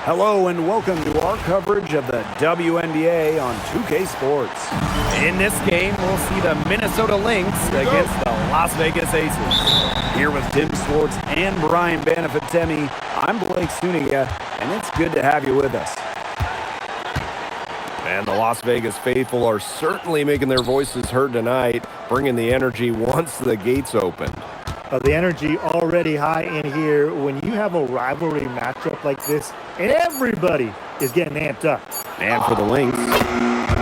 Hello and welcome to our coverage of the WNBA on 2K Sports. In this game, we'll see the Minnesota Lynx against the Las Vegas Aces. Here with Tim Swartz and Brian Banafitemi, I'm Blake Suniga, and it's good to have you with us. And the Las Vegas faithful are certainly making their voices heard tonight, bringing the energy once the gates open. The energy already high in here. When you have a rivalry matchup like this, everybody is getting amped up. And for the Lynx,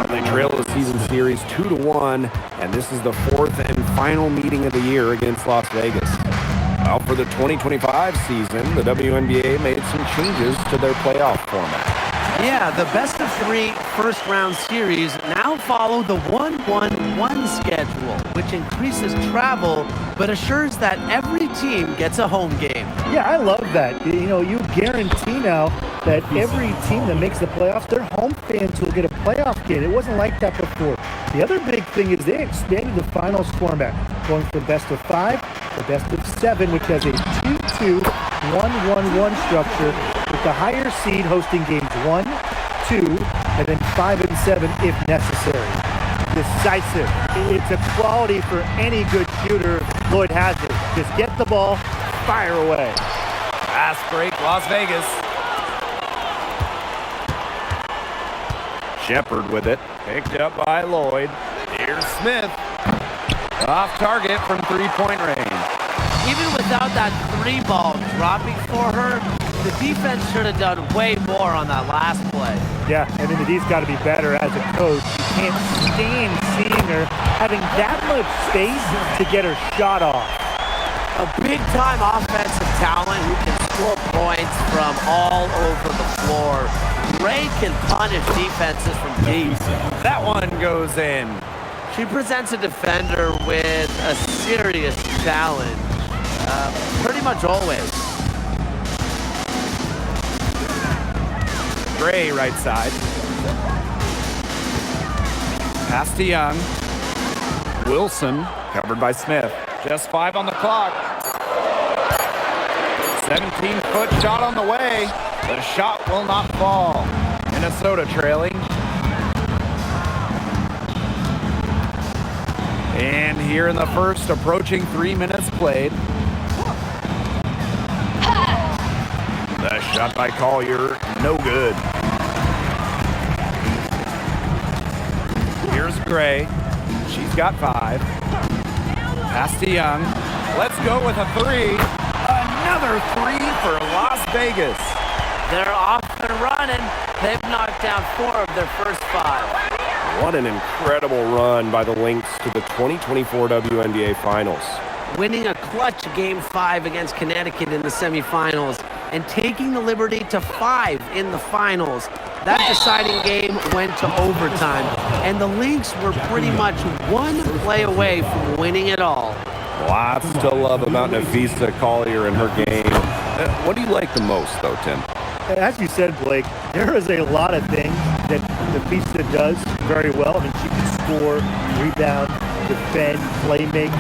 they trail the season series 2-1, and this is the fourth and final meeting of the year against Las Vegas. Well, for the 2025 season, the WNBA made some changes to their playoff format. Yeah, the best of three first-round series now follow the 1-1-1 schedule, which increases travel but assures that every team gets a home game. Yeah, I love that. You know, you guarantee now that every team that makes the playoffs, their home fans will get a playoff game. It wasn't like that before. The other big thing is they expanded the finals format, going from best of 5 to best of 7, which has a 2-2, 1-1-1 structure, with the higher seed hosting games 1, 2, and then 5 and 7 if necessary. Decisive. It's a quality for any good shooter. Lloyd has it. Just get the ball, fire away. Fast break, Las Vegas. Shepard with it, picked up by Lloyd. Here's Smith. Off target from three-point range. Even without that three ball dropping for her, the defense should have done way more on that last play. Yeah, I mean, the D's got to be better as a coach. You can't stand seeing her having that much space to get her shot off. A big-time offensive talent who can score points from all over the floor. Ray can punish defenses from deep. That one goes in. She presents a defender with a serious challenge, pretty much always. Gray right side. Pass to Young. Wilson covered by Smith. Just 5 on the clock. 17-foot shot on the way. The shot will not fall. Minnesota trailing. And here in the first, approaching 3 minutes played. The shot by Collier, no good. Here's Gray. She's got 5. Pass to Young. Let's go with a 3. Another 3 for Las Vegas. They're off and running. They've knocked down 4 of their first 5. What an incredible run by the Lynx to the 2024 WNBA Finals. Winning a clutch Game 5 against Connecticut in the semifinals and taking the liberty to 5 in the finals. That deciding game went to overtime, and the Lynx were pretty much one play away from winning it all. Lots to love about Nafisa Collier and her game. What do you like the most, though, Tim? As you said, Blake, there is a lot of things that Nafisa does very well. I mean, she can score, rebound, defend, play make.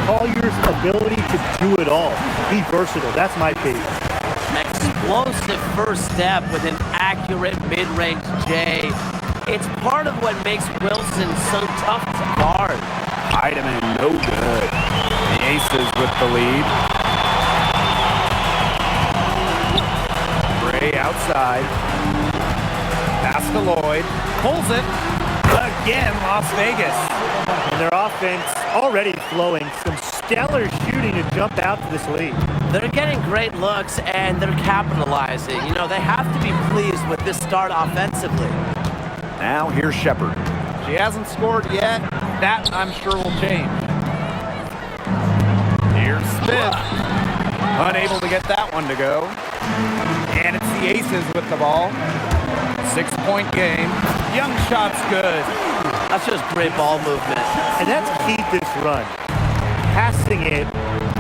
Collier's ability to do it all. Be versatile. That's my favorite. Explosive first step with an accurate mid-range J. It's part of what makes Wilson so tough to guard. Heidemann, no good. The Aces with the lead. Gray outside. Pass to Lloyd. Pulls it. Again, Las Vegas. And their offense already flowing. Some stellar shooting to jump out to this lead. They're getting great looks, and they're capitalizing. You know, they have to be pleased with this start offensively. Now here's Shepard. She hasn't scored yet. That, I'm sure, will change. Here's Smith. Unable to get that one to go. And it's the Aces with the ball. 6-point game. Young shot's good. That's just great ball movement. And that's key to this run. Passing it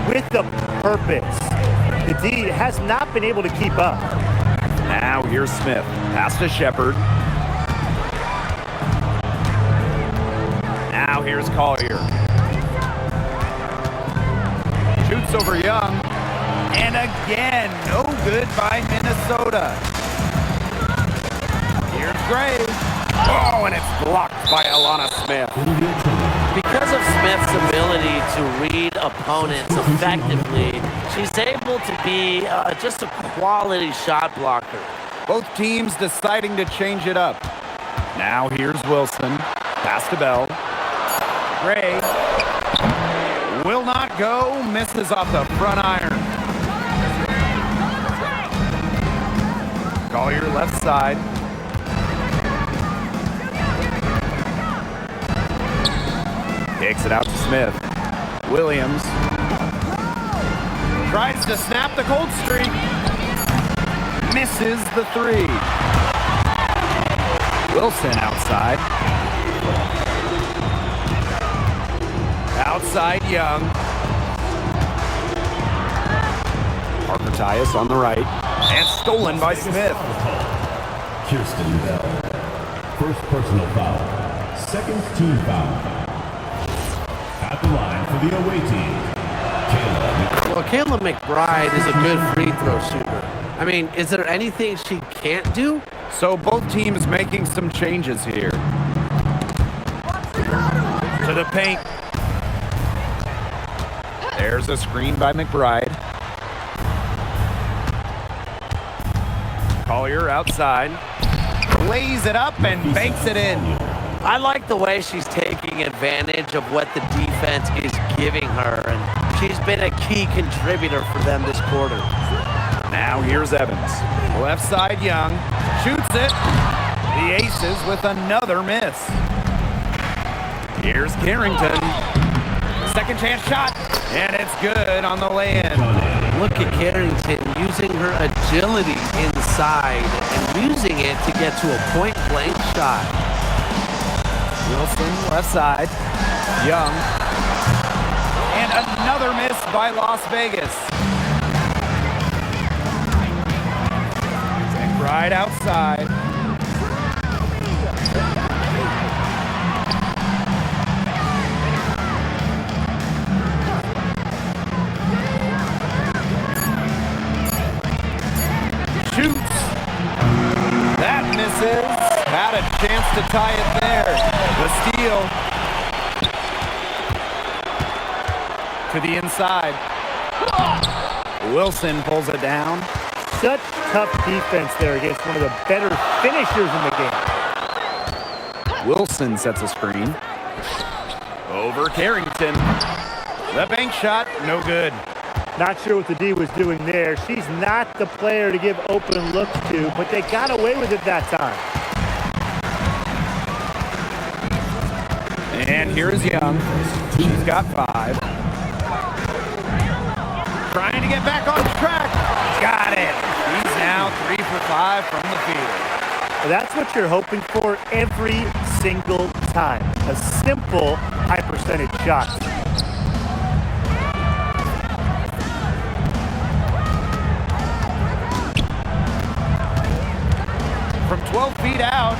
with a purpose. The D has not been able to keep up. Now here's Smith. Pass to Shepard. Now here's Collier. Shoots over Young. And again, no good by Minnesota. Gray. Oh, and it's blocked by Alana Smith. Because of Smith's ability to read opponents effectively, she's able to be just a quality shot blocker. Both teams deciding to change it up. Now here's Wilson. Pass to Bell. Gray will not go. Misses off the front iron. Collier left side. Kicks it out to Smith. Williams tries to snap the cold streak. Misses the three. Wilson outside. Outside Young. Parker Tyus on the right. And stolen by Smith. Kirsten Bell. First personal foul. Second team foul. At the line for the away team, Kayla. Well, Kayla McBride is a good free throw shooter. I mean, is there anything she can't do? So both teams making some changes here. To the paint. There's a screen by McBride. Collier outside. Lays it up and banks it in. I like the way she's taking advantage of what the defense is giving her, and she's been a key contributor for them this quarter. Now here's Evans. Left side Young. Shoots it. The Aces with another miss. Here's Carrington. Second chance shot. And it's good on the lay-in. Look at Carrington using her agility inside and using it to get to a point-blank shot. Wilson left side. Young. And another miss by Las Vegas. McBride outside. Shoots. That misses. Had a chance to tie it there. The steal. To the inside. Wilson pulls it down. Such tough defense there against one of the better finishers in the game. Wilson sets a screen. Over Carrington. The bank shot, no good. Not sure what the D was doing there. She's not the player to give open looks to, but they got away with it that time. And here's Young. She's got 5. Trying to get back on track. Got it. He's now 3 for 5 from the field. That's what you're hoping for every single time. A simple high percentage shot. From 12 feet out.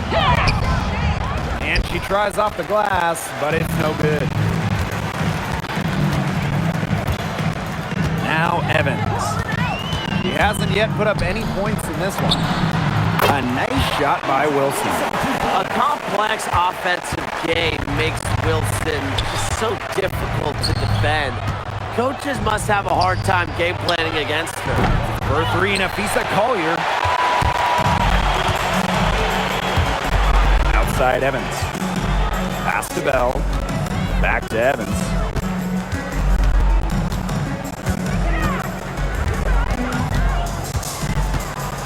And she tries off the glass, but it's no good. Now Evans. He hasn't yet put up any points in this one. A nice shot by Wilson. A complex offensive game makes Wilson just so difficult to defend. Coaches must have a hard time game planning against her. For 3, Nafisa Collier. Outside Evans. Pass to Bell. Back to Evans.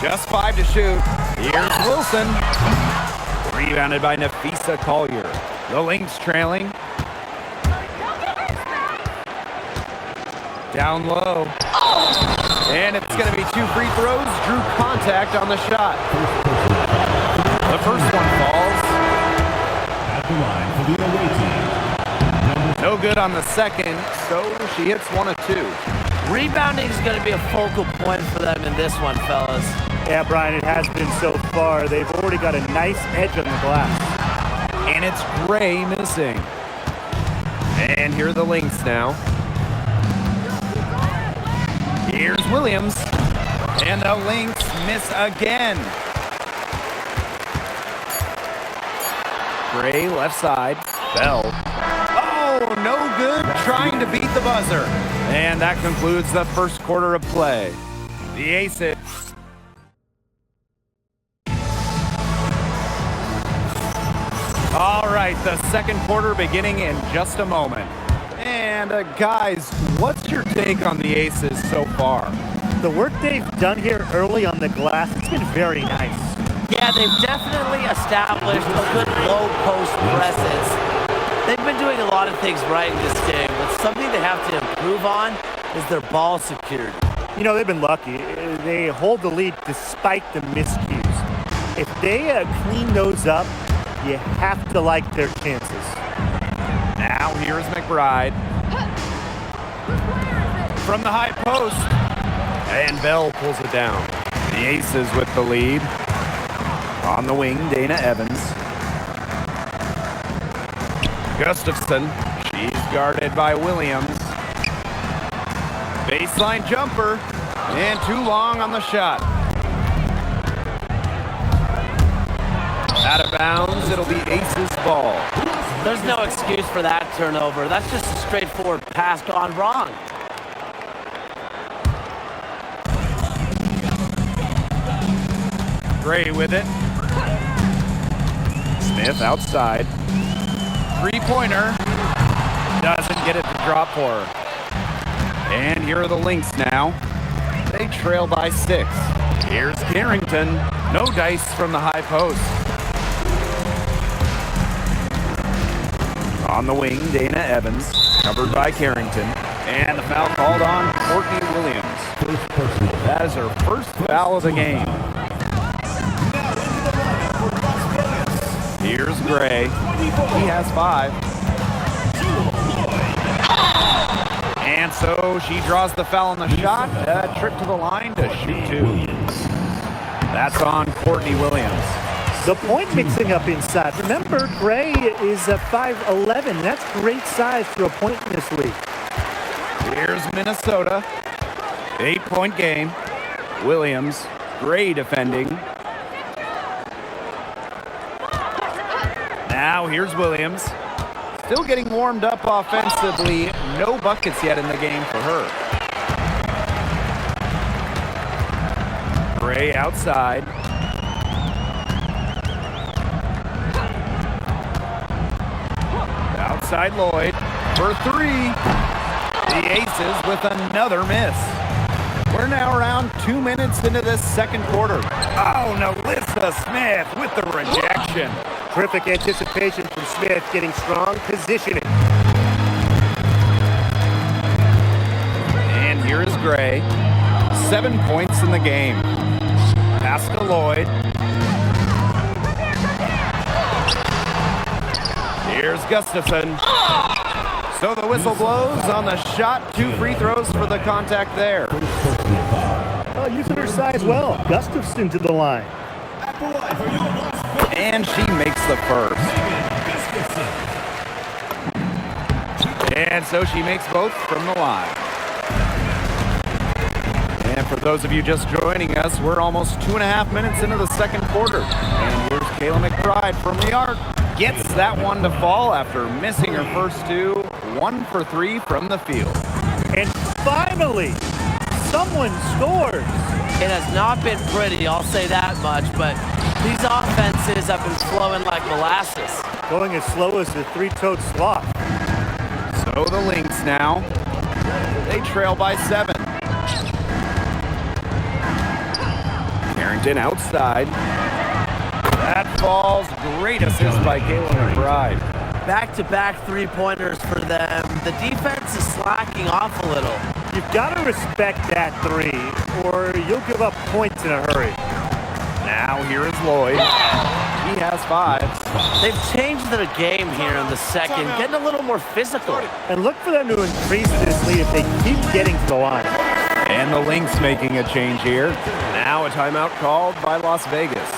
Just 5 to shoot. Here's Wilson. Rebounded by Nafisa Collier. The Lynx trailing. Down low. And it's going to be 2 free throws. Drew contact on the shot. The first one falls. At the line for the away team. No good on the second, so she hits 1 of 2. Rebounding is going to be a focal point for them in this one, fellas. Yeah, Brian, it has been so far. They've already got a nice edge on the glass. And it's Gray missing. And here are the Lynx now. Here's Williams. And the Lynx miss again. Gray left side. Bell. Oh, no good. Trying to beat the buzzer. And that concludes the first quarter of play. The Aces. All right, the second quarter beginning in just a moment. And guys, what's your take on the Aces so far? The work they've done here early on the glass, it's been very nice. Yeah, they've definitely established a good low post presence. They've been doing a lot of things right in this game, but something they have to improve on is their ball security. You know, they've been lucky. They hold the lead despite the miscues. If they clean those up, you have to like their chances. Now here's McBride. From the high post. And Bell pulls it down. The Aces with the lead. On the wing, Dana Evans. Gustafson. She's guarded by Williams. Baseline jumper. And too long on the shot. Out of bounds, it'll be Aces ball. There's no excuse for that turnover. That's just a straightforward pass gone wrong. Gray with it. Smith outside. Three-pointer. Doesn't get it to drop for her. And here are the Lynx now. They trail by 6. Here's Carrington. No dice from the high post. On the wing, Dana Evans, covered by Carrington. And the foul called on Courtney Williams. That is her first foul of the game. Here's Gray. He has 5. And so she draws the foul on the shot. A trip to the line to shoot 2. That's on Courtney Williams. The point mixing up inside. Remember, Gray is a 5'11". That's great size for a point in this league. Here's Minnesota. 8-point game. Williams, Gray defending. Now here's Williams. Still getting warmed up offensively. No buckets yet in the game for her. Gray outside. Outside Lloyd for 3. The Aces with another miss. We're now around 2 minutes into this second quarter. Oh, Melissa Smith with the rejection. Terrific anticipation from Smith, getting strong positioning. And here is Gray. 7 points in the game. Pass to Lloyd. Here's Gustafson. So the whistle blows on the shot. 2 free throws for the contact there. Using her size well. Gustafson to the line. And she makes the first. And so she makes both from the line. And for those of you just joining us, we're almost 2.5 minutes into the second quarter. And here's Kayla McBride from the arc. Gets that one to fall after missing her first 2. 1 for 3 from the field. And finally, someone scores. It has not been pretty, I'll say that much, but these offenses have been flowing like molasses. Going as slow as the 3-toed sloth. So the Lynx now. They trail by 7. Carrington outside. That falls. Great assist by Kayla McBride. Back-to-back three-pointers for them. The defense is slacking off a little. You've got to respect that 3, or you'll give up points in a hurry. Now here is Lloyd. He has 5. They've changed their game here in the second, getting a little more physical. And look for them to increase this lead if they keep getting to the line. And the Lynx making a change here. Now a timeout called by Las Vegas.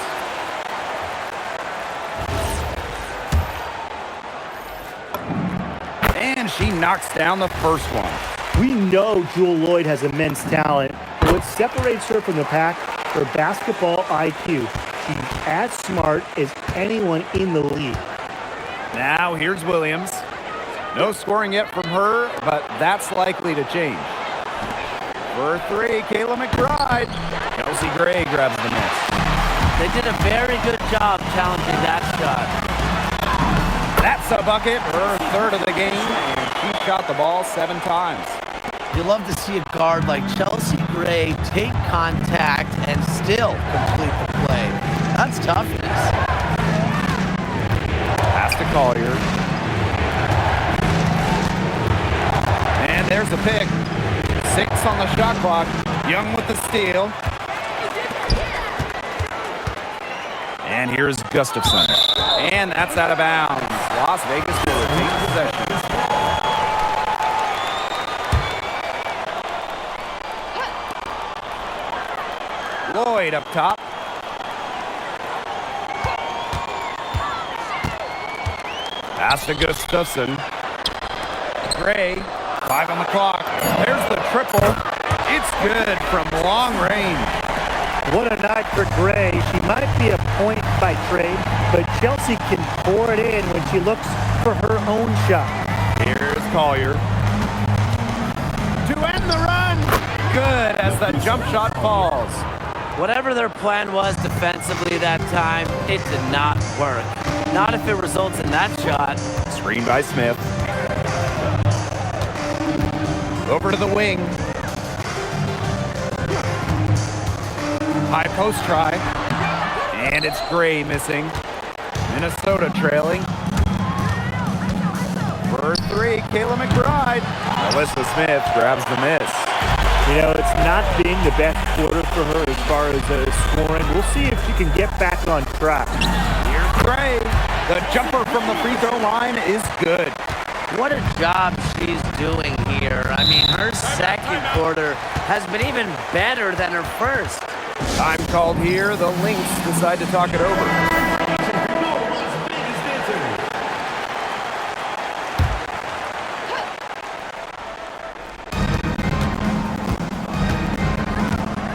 And she knocks down the first one. We know Jewel Lloyd has immense talent, but what separates her from the pack, her basketball IQ. She's as smart as anyone in the league. Now here's Williams. No scoring yet from her, but that's likely to change. For three, Kayla McBride. Kelsey Gray grabs the miss. They did a very good job challenging that shot. That's a bucket, her third of the game, and she shot the ball 7 times. You love to see a guard like Chelsea Gray take contact and still complete the play. That's toughness. Pass to Collier. And there's a pick. 6 on the shot clock. Young with the steal. And here's Gustafson. And that's out of bounds. Las Vegas will retain possession. Lloyd up top. Pass to Gustafson. Gray, 5 on the clock. There's the triple. It's good from long range. What a night for Gray. She might be a point by trade, but Chelsea can pour it in when she looks for her own shot. Here's Collier. To end the run. Good as the jump shot falls. Whatever their plan was defensively that time, it did not work. Not if it results in that shot. Screen by Smith. Over to the wing. High post try. And it's Gray missing. Minnesota trailing. For three, Kayla McBride. Alyssa Smith grabs the miss. You know, it's not being the best quarter for her as far as scoring. We'll see if she can get back on track. Here's Gray. The jumper from the free throw line is good. What a job she's doing here. I mean, her second quarter has been even better than her first. Time called here. The Lynx decide to talk it over.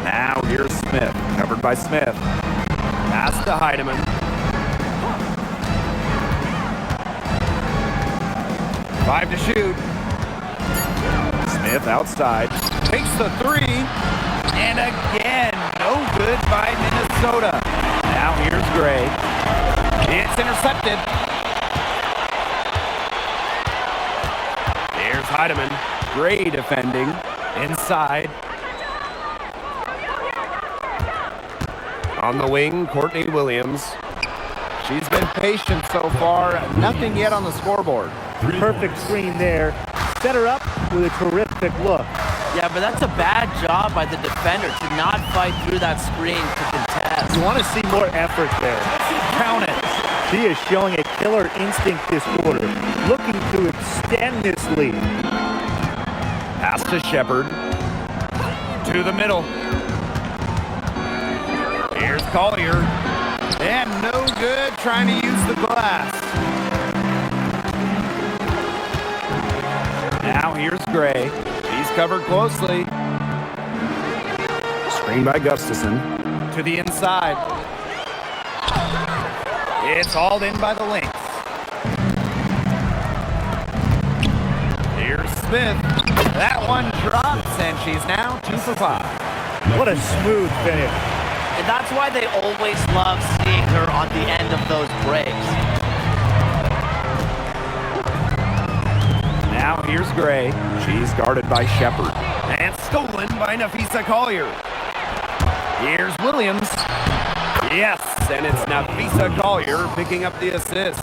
Now here's Smith. Covered by Smith. Pass to Heidemann. 5 to shoot. Smith outside. Takes the three. And again, no good by Minnesota. Now here's Gray. It's intercepted. There's Heidemann. Gray defending. Inside. On the wing, Courtney Williams. She's been patient so far. Nothing yet on the scoreboard. Perfect screen there. Set her up with a terrific look. Yeah, but that's a bad job by the defender to not fight through that screen to contest. You want to see more effort there. Count it. She is showing a killer instinct this quarter, looking to extend this lead. Pass to Shepard. To the middle. Here's Collier. And no good trying to use the glass. Now here's Gray. He's covered closely. Screen by Gustafson. To the inside. It's hauled in by the Lynx. Here's Smith. That one drops, and she's now 2 for 5. What a smooth finish. And that's why they always love seeing her on the end of those breaks. Now here's Gray. She's guarded by Shepard. And stolen by Nafisa Collier. Here's Williams. Yes, and it's Nafisa Collier picking up the assist.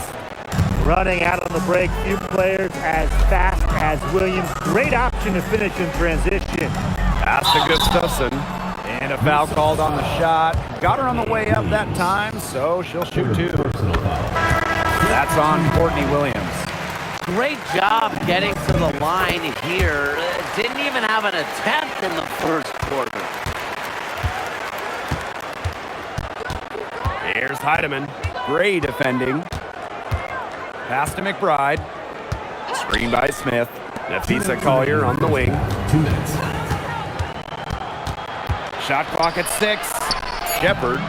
Running out on the break, few players as fast as Williams. Great option to finish in transition. Pass to Gustafson. And a foul called on the shot. Got her on the way up that time, so she'll shoot 2. That's on Courtney Williams. Great job getting to the line here. Didn't even have an attempt in the first quarter. Here's Heidemann. Gray defending. Pass to McBride. Screen by Smith. Nafisa Collier on the wing. 2 minutes. Shot clock at 6. Shepard.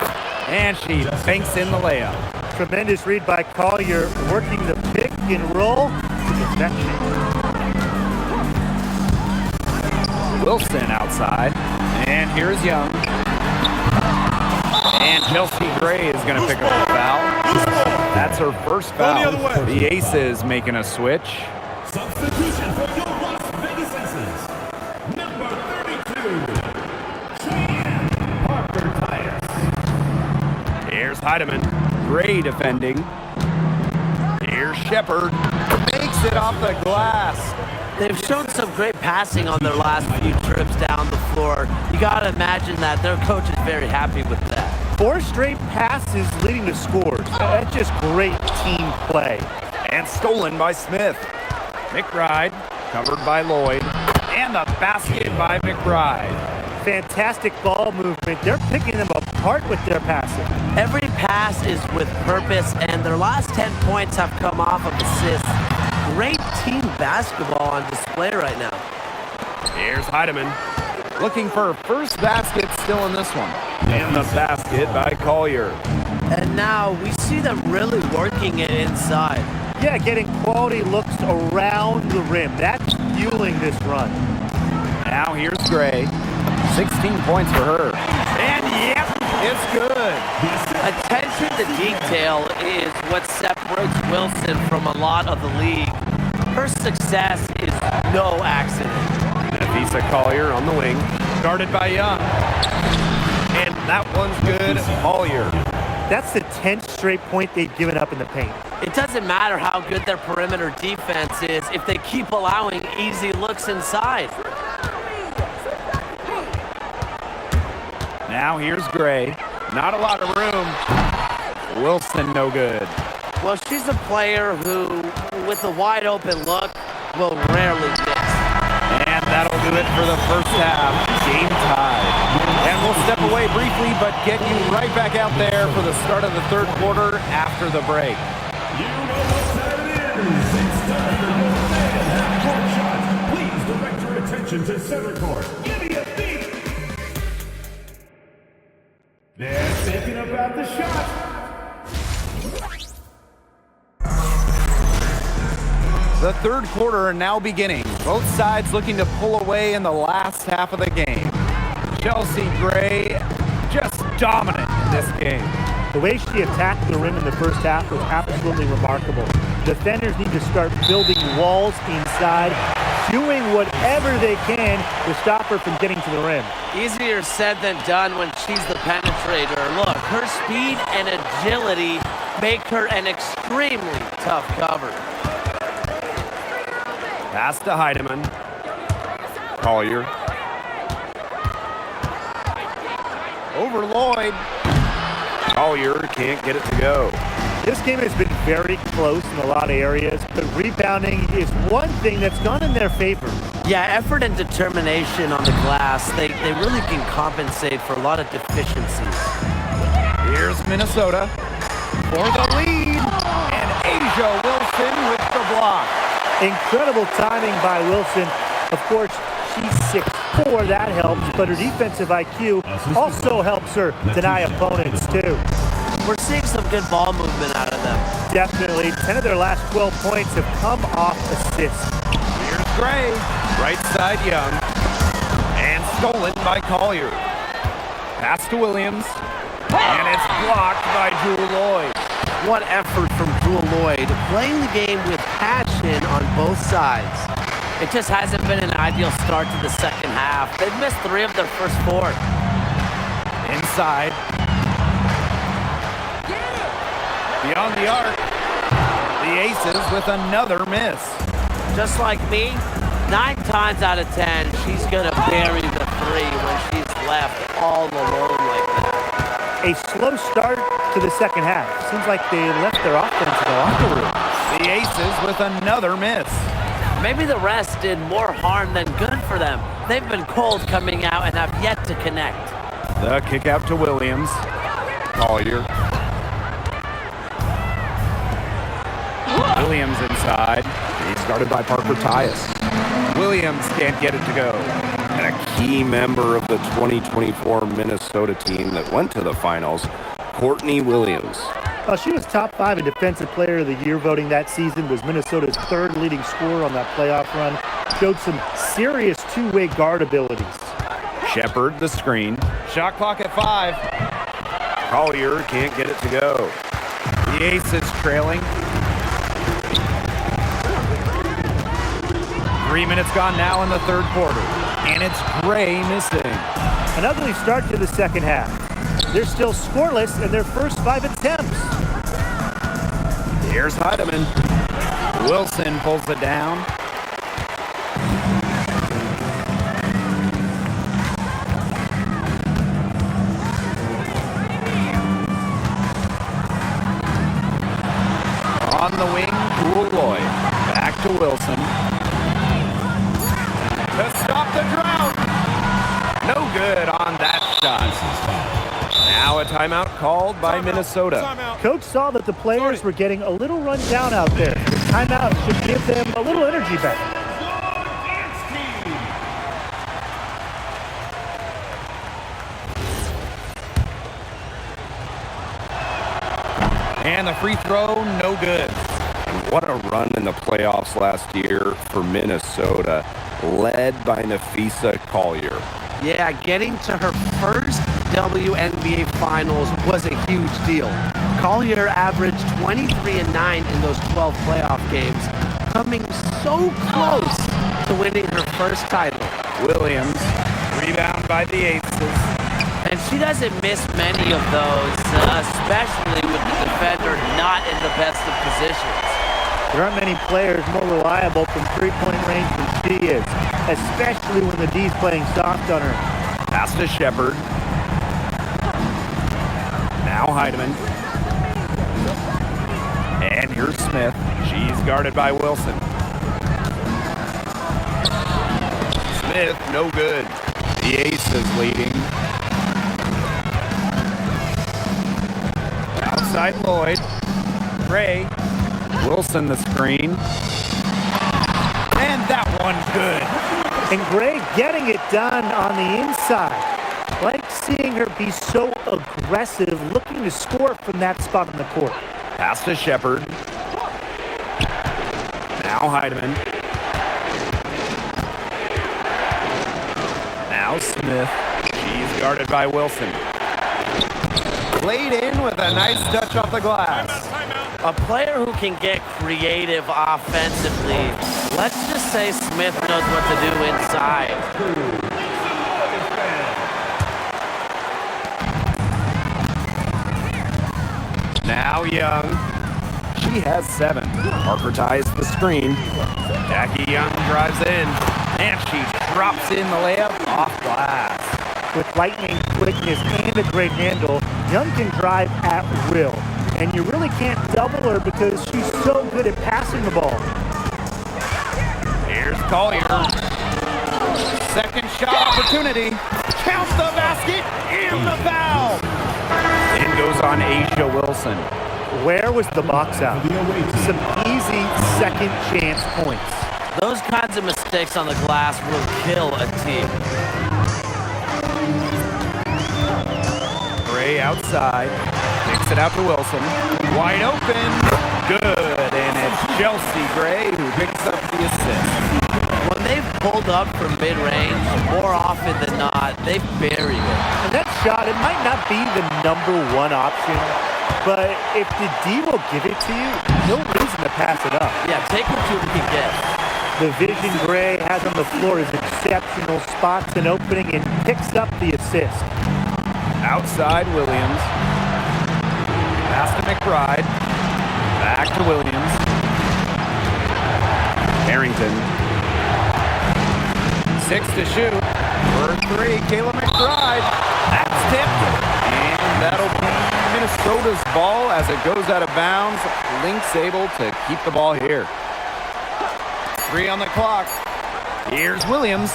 And she banks in the layup. Tremendous read by Collier, working the pick and roll to perfection. Wilson outside. And here's Young. And Chelsea Gray is going to pick up a foul. That's her first foul. The Aces making a switch. Substitution for your Las Vegas Aces. Number 32, Parker Tyus. Here's Heidemann. Gray defending. Here's Shepard. Makes it off the glass. They've shown some great passing on their last few trips down the floor. You got to imagine that their coach is very happy with that. 4 straight passes leading to scores. That's just great team play. And stolen by Smith. McBride covered by Lloyd. And the basket by McBride. Fantastic ball movement. They're picking them apart with their passing. Every pass is with purpose, and their last 10 points have come off of assists. Great team basketball on display right now. Here's Heidemann. Looking for her first basket still in this one. And the basket by Collier. And now we see them really working it inside. Yeah, getting quality looks around the rim. That's fueling this run. Now here's Gray. 16 points for her. And yep, it's good. Attention to detail is what separates Wilson from a lot of the league. Her success is no accident. Nafisa Collier on the wing. Guarded by Young. And that one's good. Collier. That's the 10th straight point they've given up in the paint. It doesn't matter how good their perimeter defense is if they keep allowing easy looks inside. Now here's Gray. Not a lot of room. Wilson no good. Well, she's a player who, with a wide open look, will rarely miss. And that'll do it for the first half. Game tied. And we'll step away briefly, but get you right back out there for the start of the third quarter after the break. You know what time it is. It's time for your man half-court shot. Please direct your attention to center court. Give me a beat. They're thinking about the shot. The third quarter now beginning. Both sides looking to pull away in the last half of the game. Chelsea Gray just dominant in this game. The way she attacked the rim in the first half was absolutely remarkable. Defenders need to start building walls inside, doing whatever they can to stop her from getting to the rim. Easier said than done when she's the penetrator. Look, her speed and agility make her an extremely tough cover. Pass to Heidemann. Collier. Over Lloyd. Collier can't get it to go. This game has been very close in a lot of areas, but rebounding is one thing that's gone in their favor. Yeah, effort and determination on the glass, they really can compensate for a lot of deficiencies. Here's Minnesota for the lead. And Asia Wilson with the block. Incredible timing by Wilson. Of course, she's 6'4", that helps, but her defensive IQ also helps her deny opponents too. We're seeing some good ball movement out of them. Definitely. 10 of their last 12 points have come off assists. Here's Gray. Right side Young. And stolen by Collier. Pass to Williams. And it's blocked by Jewel Lloyd. What effort from Jewel Lloyd, playing the game with passion on both sides. It just hasn't been an ideal start to the second half. They've missed 3 of their first 4. Inside. Beyond the arc. The Aces with another miss. Just like me, 9 times out of 10, she's gonna bury the 3 when she's left all alone like that. A slow start to the second half. Seems like they left their offense in the locker room. The Aces with another miss. Maybe the rest did more harm than good for them. They've been cold coming out and have yet to connect. The kick out to Williams. Collier. Williams inside. He's guarded by Parker Tyus. Williams can't get it to go. And a key member of the 2024 Minnesota team that went to the finals, Courtney Williams. She was top 5 in Defensive Player of the Year voting that season, was Minnesota's 3rd leading scorer on that playoff run. Showed some serious two-way guard abilities. Shepard, the screen. Shot clock at 5. Collier can't get it to go. The Aces trailing. 3 minutes gone now in the third quarter. And it's Gray missing. An ugly start to the second half. They're still scoreless in their first 5 attempts. Here's Heidemann. Wilson pulls it down. On the wing, Lloyd. Back to Wilson. To stop the drought. No good on that shot. Now a timeout called by Minnesota. Coach saw that the players were getting a little run down out there. The timeout should give them a little energy back. And the free throw, no good. What a run in the playoffs last year for Minnesota, led by Nafisa Collier. Yeah, getting to her first WNBA Finals was a huge deal. Collier averaged 23 and 9 in those 12 playoff games, coming so close to winning her first title. Williams, rebound by the Aces. And she doesn't miss many of those, especially with the defender not in the best of positions. There aren't many players more reliable from three-point range than she is, especially when the D's playing soft on her. Pass to Shepard. Now Heidemann. And here's Smith. She's guarded by Wilson. Smith, no good. The Aces leading. Outside Lloyd. Gray. Wilson the screen. And that one good. And Gray getting it done on the inside. Like seeing her be so aggressive, looking to score from that spot on the court. Pass to Shepard. Now Heidemann. Now Smith. She's guarded by Wilson. Played in with a nice touch off the glass. A player who can get creative offensively. Let's just say Smith knows what to do inside. Now Young. She has 7. Parker ties the screen. Jackie Young drives in. And she drops in the layup off glass. With lightning quickness and a great handle, Young can drive at will. And you really can't double her because she's so good at passing the ball. Here's Collier. Second shot opportunity. Count the basket and the foul. In goes on Asia Wilson. Where was the box out? Some easy second chance points. Those kinds of mistakes on the glass will kill a team. Gray outside. Kicks it out to Wilson. Wide open. Good. And it's Chelsea Gray who picks up the assist. When they've pulled up from mid-range, more often than not, they've buried it. And that shot, it might not be the #1 option, but if the D will give it to you, no reason to pass it up. Yeah, take what you can get. The vision Gray has on the floor is exceptional. Spots an opening and picks up the assist. Outside Williams. Pass to McBride. Back to Williams. Harrington. 6 to shoot. For 3, Kayla McBride. That's tipped. And that'll be Minnesota's ball as it goes out of bounds. Lynx able to keep the ball here. 3 on the clock. Here's Williams.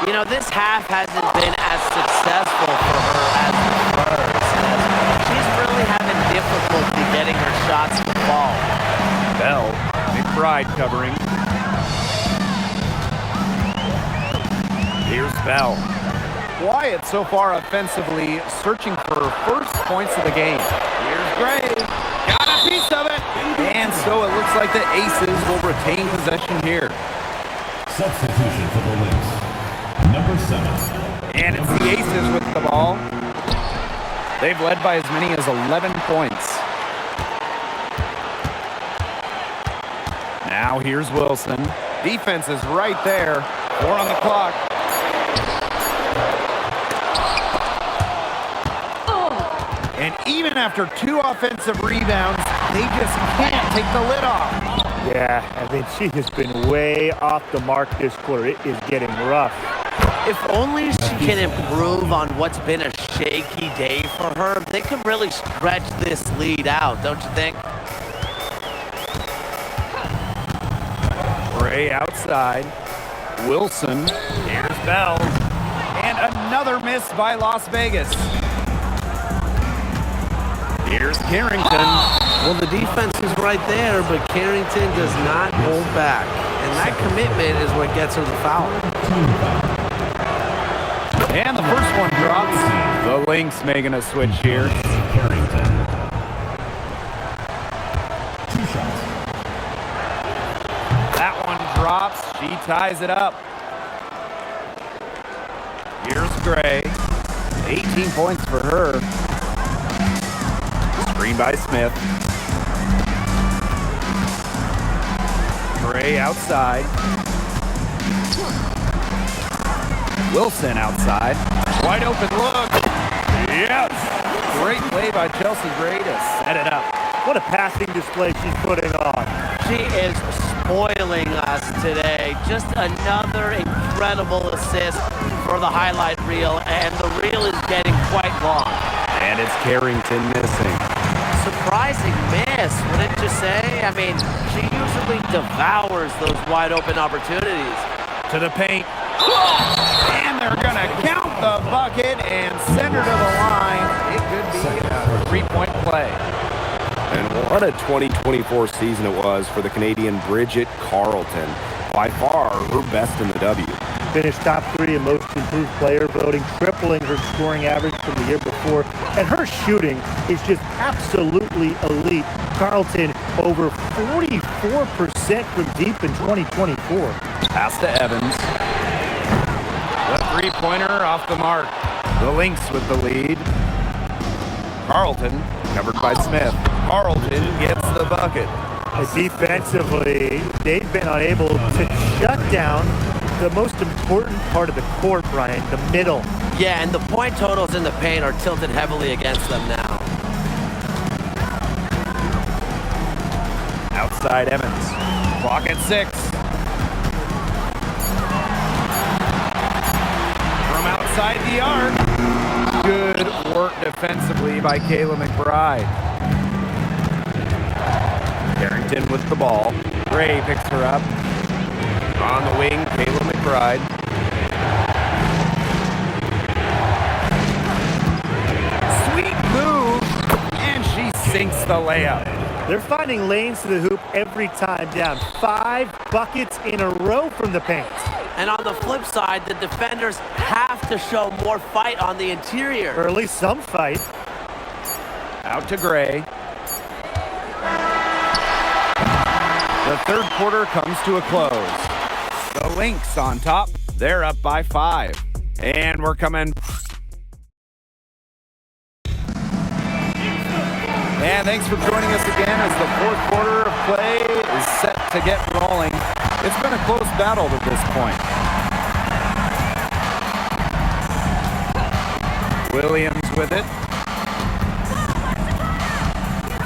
You know, this half hasn't been as successful for her as the first. She's really having difficulty getting her shots to fall. Bell. McBride covering. Here's Bell. Quiet so far offensively, searching for her first points of the game. Here's Gray. piece of it. And so it looks like the Aces will retain possession here. Substitution for the Lynx. Number 7. And it's the Aces with the ball. They've led by as many as 11 points. Now here's Wilson. Defense is right there. 4 on the clock. And even after 2 offensive rebounds, they just can't take the lid off. Yeah, I mean, she has been way off the mark this quarter. It is getting rough. If only she can improve on what's been a shaky day for her, they could really stretch this lead out, don't you think? Ray outside. Wilson. Here's Bell. And another miss by Las Vegas. Here's Carrington. Well, the defense is right there, but Carrington does not hold back. And that commitment is what gets her the foul. And the first one drops. The Lynx making a switch here. Carrington. 2 shots. That one drops. She ties it up. Here's Gray. 18 points for her. Screen by Smith. Gray outside. Wilson outside. Wide open look. Yes! Great play by Chelsea Gray to set it up. What a passing display she's putting on. She is spoiling us today. Just another incredible assist for the highlight reel, and the reel is getting quite long. And it's Carrington missing. Surprising miss, wouldn't you say? I mean, she usually devours those wide open opportunities. To the paint. And they're going to count the bucket and send her to the line. It could be a 3-point play. And what a 2024 season it was for the Canadian Bridget Carleton. By far, her best in the W. Finished top 3 in most improved player voting, tripling her scoring average from the year before. And her shooting is just absolutely elite. Carleton over 44% from deep in 2024. Pass to Evans. The 3-pointer off the mark. The Lynx with the lead. Carleton covered by Smith. Carleton gets the bucket. Defensively, they've been unable to shut down the most important part of the court, Brian, the middle. Yeah, and the point totals in the paint are tilted heavily against them now. Outside Evans. Clock at 6. From outside the arc. Good work defensively by Kayla McBride. Carrington with the ball. Gray picks her up. On the wing, Kayla McBride. Sweet move, and she sinks the layup. They're finding lanes to the hoop every time down. 5 buckets in a row from the paint. And on the flip side, the defenders have to show more fight on the interior. Or at least some fight. Out to Gray. The third quarter comes to a close. The Lynx on top. They're up by 5. And we're coming. And thanks for joining us again as the fourth quarter of play is set to get rolling. It's been a close battle to this point. Williams with it.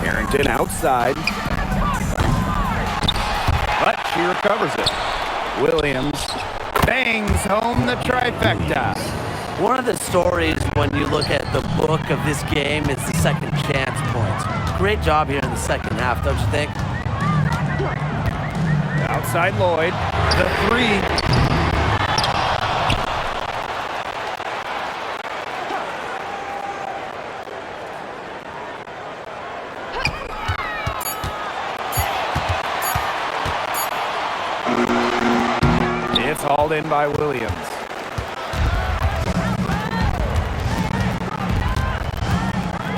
Carrington outside. But she recovers it. Williams bangs home the trifecta. One of the stories when you look at the book of this game is the second chance points. Great job here in the second half, don't you think? Outside Lloyd, the 3. It's hauled in by Williams.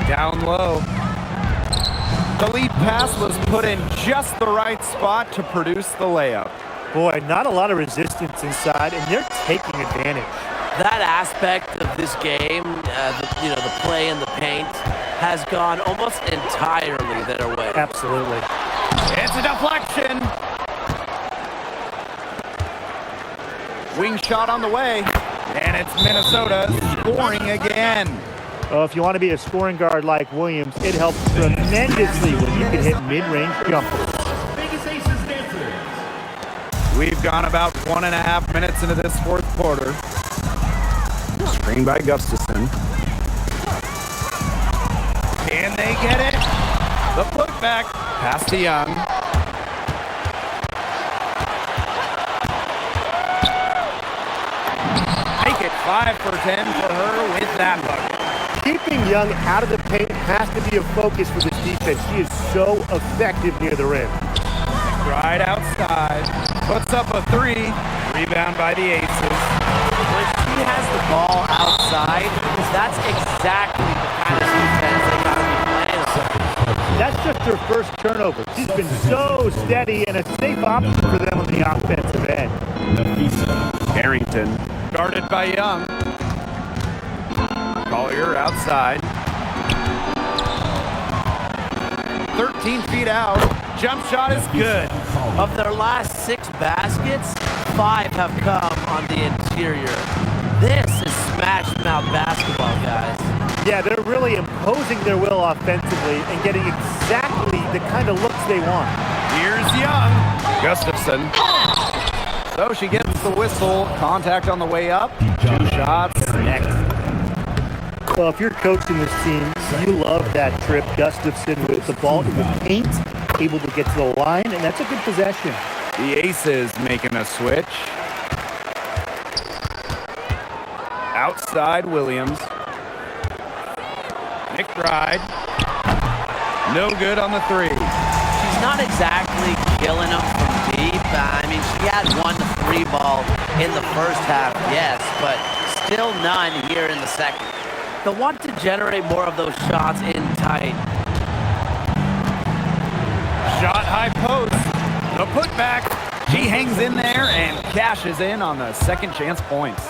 Down low. The lead pass was put in just the right spot to produce the layup. Boy, not a lot of resistance inside, and they're taking advantage. That aspect of this game, the play in the paint, has gone almost entirely their way. Absolutely. It's a deflection. Wing shot on the way, and it's Minnesota scoring again. Oh, if you want to be a scoring guard like Williams, it helps tremendously when you can hit mid-range jumpers. We've gone about 1.5 minutes into this fourth quarter. Screen by Gustafson. Can they get it? The putback pass to Young. Make it 5 for 10 for her with that bucket. Keeping Young out of the paint has to be a focus for this defense. She is so effective near the rim. Right outside. Puts up a 3. Rebound by the Aces. When she has the ball outside, that's exactly the kind of defense they got to be playing. That's just her first turnover. She's been so steady and a safe option for them on the offensive end. Harrington guarded by Young. Collier outside. 13 feet out. Jump shot is good. Of their last 6 baskets, 5 have come on the interior. This is smash-mouth basketball, guys. Yeah, they're really imposing their will offensively and getting exactly the kind of looks they want. Here's Young. Gustafson. So she gets the whistle. Contact on the way up. 2 shots next. Well, if you're coaching this team, you love that trip. Gustafson with the ball in the paint, able to get to the line, and that's a good possession. The Aces making a switch. Outside Williams. McBride. No good on the 3. She's not exactly killing them from deep. I mean, she had 1 3 ball in the first half, yes, but still none here in the second. They'll want to generate more of those shots in tight. Shot high post. The putback. She hangs in there and cashes in on the second chance points.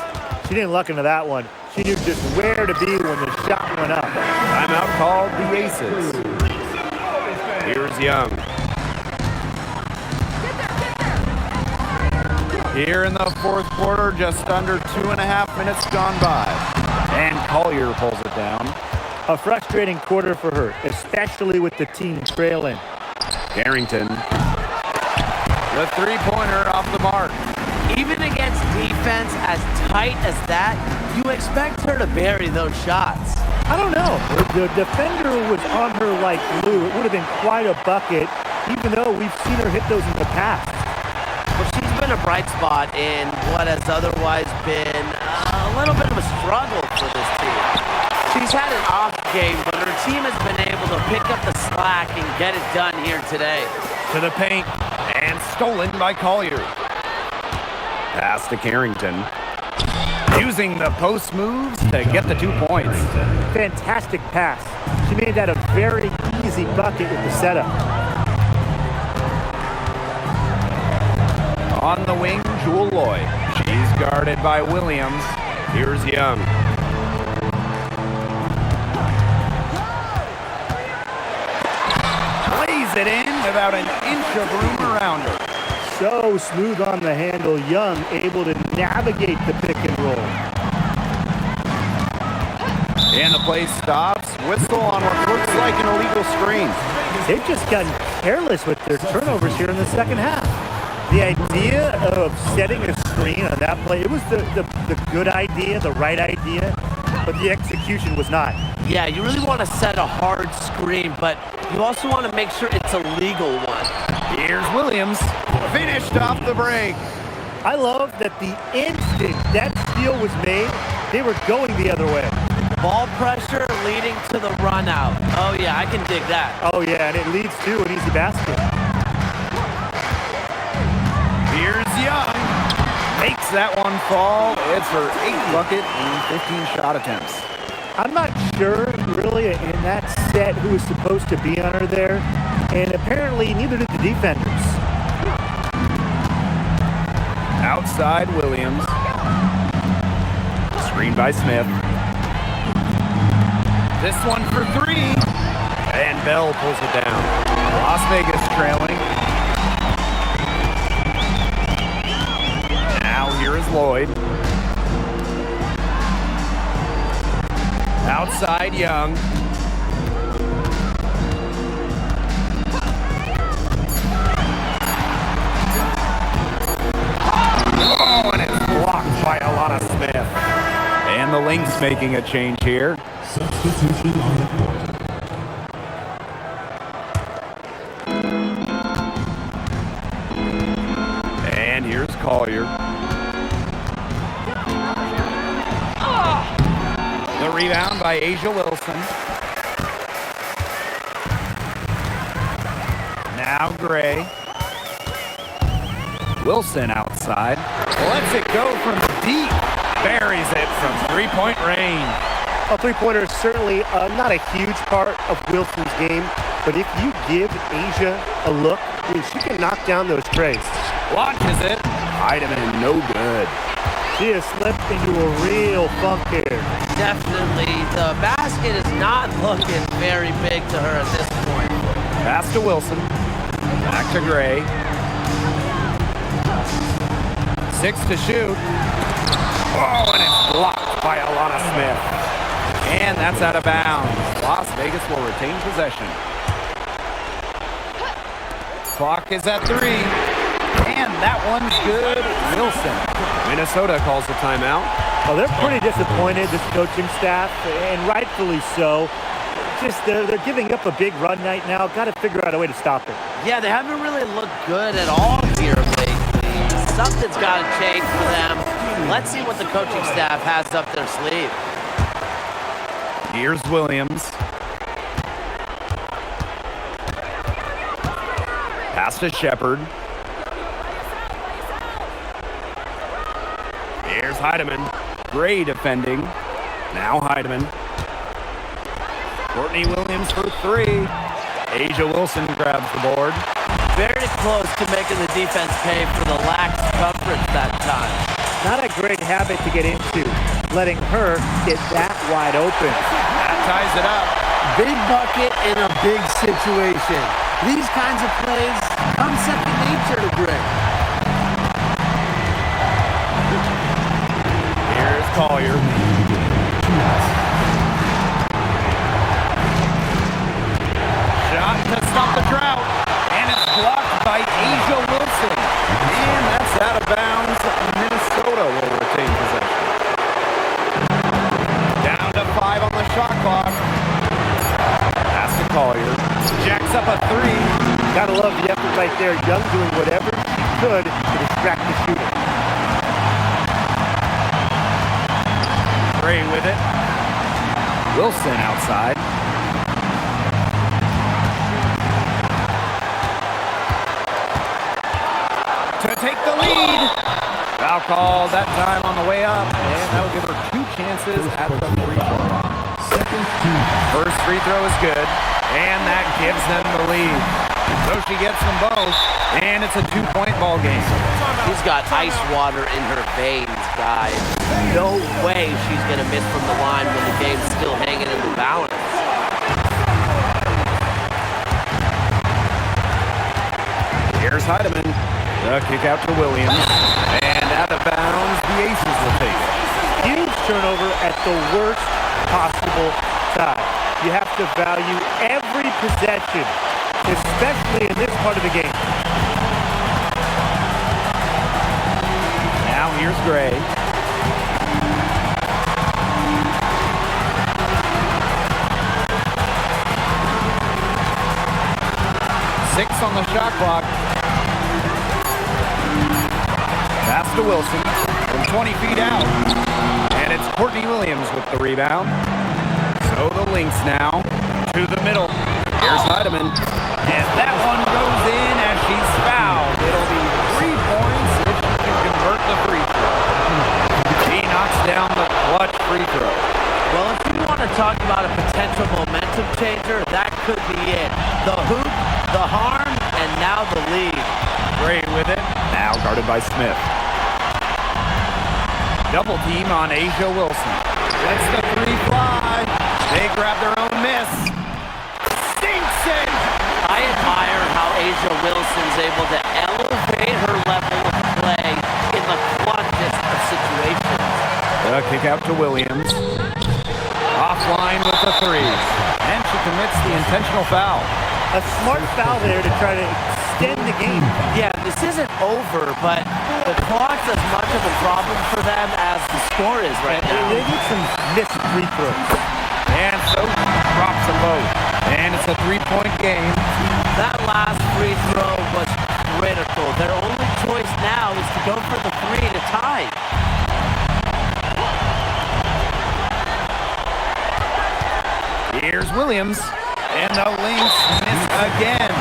She didn't luck into that one. She knew just where to be when the shot went up. Timeout called the Aces. Here's Young. Here in the fourth quarter, just under 2.5 minutes gone by. And Collier pulls it down. A frustrating quarter for her, especially with the team trailing. Harrington. The three-pointer off the mark. Even against defense as tight as that, you expect her to bury those shots. I don't know. The defender was on her like glue. It would have been quite a bucket, even though we've seen her hit those in the past. Well, she's been a bright spot in what has otherwise been a little bit of a struggle for this team. She's had an off game, but her team has been able to pick up the slack and get it done here today. To the paint, and stolen by Collier. Pass to Carrington. Using the post moves to get the 2 points. Fantastic pass. She made that a very easy bucket with the setup. On the wing, Jewel Lloyd. She's guarded by Williams. Here's Young. Lays it in, about an inch of room around her. So smooth on the handle. Young able to navigate the pick and roll. And the play stops. Whistle on what looks like an illegal screen. They've just gotten careless with their turnovers here in the second half. The idea of setting a screen on that play, it was the good idea, the right idea, but the execution was not. Yeah, you really want to set a hard screen, but you also want to make sure it's a legal one. Here's Williams. Finished off the break. I love that the instant that steal was made, they were going the other way. Ball pressure leading to the run out. Oh yeah, I can dig that. Oh yeah, and it leads to an easy basket. Here's Young. Makes that one fall. It's her 8th bucket in 15 shot attempts. I'm not sure, really, in that set who was supposed to be on her there. And apparently neither did the defenders. Outside Williams. Screen by Smith. This one for three. And Bell pulls it down. Las Vegas trailing. Now here is Lloyd. Outside Young. Oh, and it's blocked by Alana Smith. And the Lynx making a change here. Substitution on the court. And here's Collier. The rebound by Asia Wilson. Now Gray. Wilson outside. Lets it go from deep. Buries it from three-point range. A three-pointer is certainly not a huge part of Wilson's game, but if you give Asia a look, she can knock down those trays. Launches it. Heidemann, no good. She has slipped into a real funk here. Definitely. The basket is not looking very big to her at this point. Pass to Wilson. Back to Gray. 6 to shoot. Oh, and it's blocked by Alana Smith. And that's out of bounds. Las Vegas will retain possession. Clock is at 3. And that one's good. Wilson. Minnesota calls the timeout. Well, they're pretty disappointed, this coaching staff, and rightfully so. Just they're giving up a big run right now. Got to figure out a way to stop it. Yeah, they haven't really looked good at all here lately. Something's got to change for them. Let's see what the coaching staff has up their sleeve. Here's Williams. Pass to Shepard. Here's Heidemann. Gray defending. Now Heidemann. Courtney Williams for 3. Asia Wilson grabs the board. Very close to making the defense pay for the lax coverage that time. Not a great habit to get into, letting her get that wide open. That ties it up. Big bucket in a big situation. These kinds of plays come second nature to Gray. Here's Collier. Shot to stop the drought. And it's blocked by Asia Wilson. And that's out of bounds. Minnesota will retain possession. Down to 5 on the shot clock. Pass to Collier. Jacks up a 3. Gotta love the effort right there. Young doing whatever she could to distract the shooter. Gray with it. Wilson outside. To take the lead. Foul call that time on the way up. And that will give her 2 chances at the free throw line. First free throw is good. And that gives them the lead. So she gets them both. And it's a 2-point ball game. She's got ice water in her veins, guys. No way she's going to miss from the line when the game's still hanging in the balance. Here's Heidemann. The kick out to Williams. And out of bounds, the Aces will take it. Huge turnover at the worst possible time. You have to value every possession, especially in this part of the game. Now here's Gray. Six on the shot clock. Pass to Wilson from 20 feet out. And it's Courtney Williams with the rebound. So the Lynx now to the middle. Here's Heidemann. And that one goes in as she's fouled. It'll be 3 points if she can convert the free throw. She knocks down the clutch free throw. Well, if you want to talk talk about a potential momentum changer. That could be it. The hoop, the harm, and now the lead. Gray with it. Now guarded by Smith. Double team on Asia Wilson. Lets the three fly. They grab their own miss. Sinks it. I admire how Asia Wilson's able to elevate her level of play in the clutchest of situations. The kick out to Williams. Offline with the three. And she commits the intentional foul. A smart foul there to try to extend the game. Yeah, this isn't over, but the clock's as much of a problem for them as the score is right now. They need some missed free throws. And so drops them both. And it's a three-point game. That last free throw was critical. Their only choice now is to go for the three to tie. Here's Williams. And the Lynx miss again.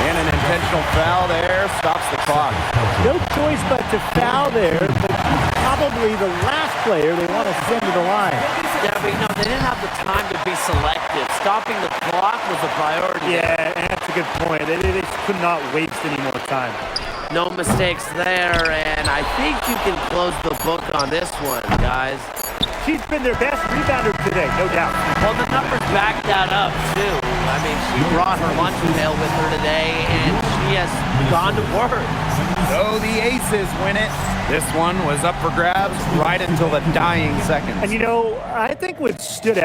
And an intentional foul there stops the clock. No choice but to foul there, but probably the last player they want to send to the line. Yeah, but they didn't have the time to be selective. Stopping the clock was a priority. Yeah, and that's a good point. They could not waste any more time. No mistakes there, and I think you can close the book on this one, guys. She's been their best rebounder today, no doubt. Well, the numbers back that up, too. I mean, she brought her lunch pail with her today, and she has gone to work. So the Aces win it. This one was up for grabs right until the dying seconds. And, I think what stood out